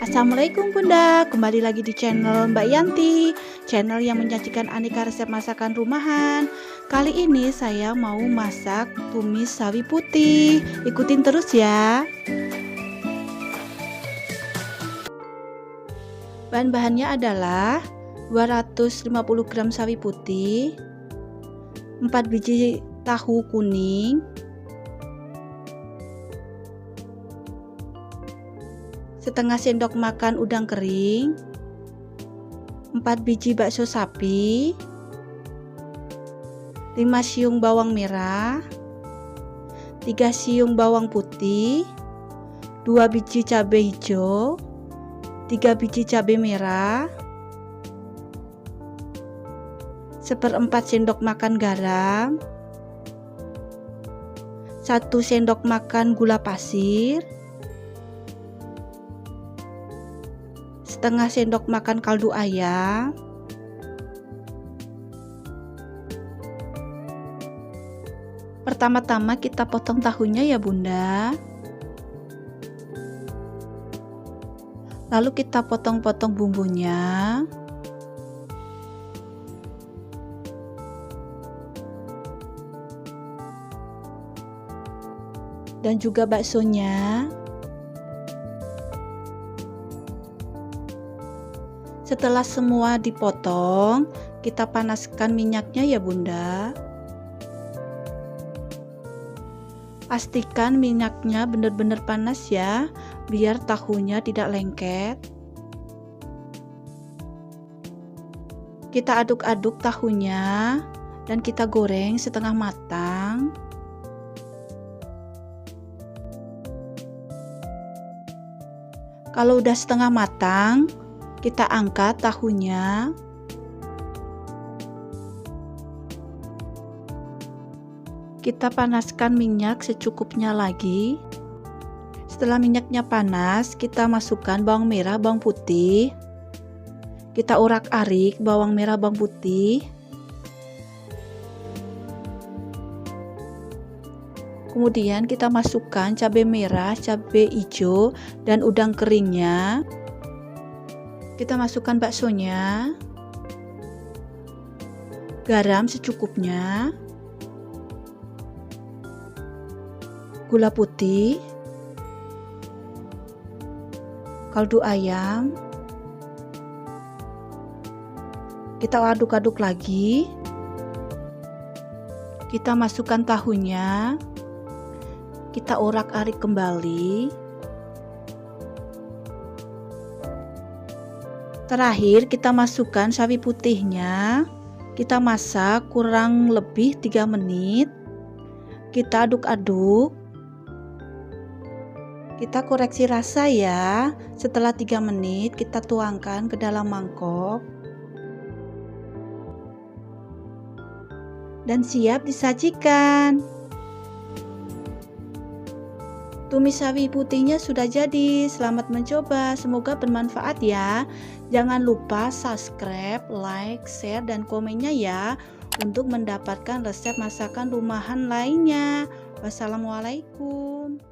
Assalamualaikum Bunda, kembali lagi di channel Mbak Yanti, channel yang menyajikan aneka resep masakan rumahan. Kali ini saya mau masak tumis sawi putih, ikutin terus ya. Bahan-bahannya adalah 250 gram sawi putih, 4 biji tahu kuning, setengah sendok makan udang kering, 4 biji bakso sapi, 5 siung bawang merah, 3 siung bawang putih, 2 biji cabai hijau, 3 biji cabai merah, 1/4 sendok makan garam, 1 sendok makan gula pasir, setengah sendok makan kaldu ayam, pertama-tama kita potong tahunya ya Bunda, lalu kita potong-potong bumbunya, dan juga baksonya. Setelah semua dipotong, kita panaskan minyaknya ya Bunda. Pastikan minyaknya benar-benar panas ya, biar tahunya tidak lengket. Kita aduk-aduk tahunya dan kita goreng setengah matang. Kalau udah setengah matang, kita angkat tahunya. Kita panaskan minyak secukupnya lagi. Setelah minyaknya panas, kita masukkan bawang merah, bawang putih. Kita urak-arik bawang merah, bawang putih. Kemudian kita masukkan cabai merah, cabai hijau, dan udang keringnya. Kita masukkan baksonya, garam secukupnya, gula putih, kaldu ayam. Kita aduk-aduk lagi. Kita masukkan tahunya, kita urak-arik kembali. Terakhir kita masukkan sawi putihnya. Kita masak kurang lebih 3 menit. Kita aduk-aduk. Kita koreksi rasa ya. Setelah 3 menit kita tuangkan ke dalam mangkok. Dan siap disajikan. Tumis sawi putihnya sudah jadi. Selamat mencoba, semoga bermanfaat ya. Jangan lupa subscribe, like, share, dan komennya ya, untuk mendapatkan resep masakan rumahan lainnya. Wassalamualaikum.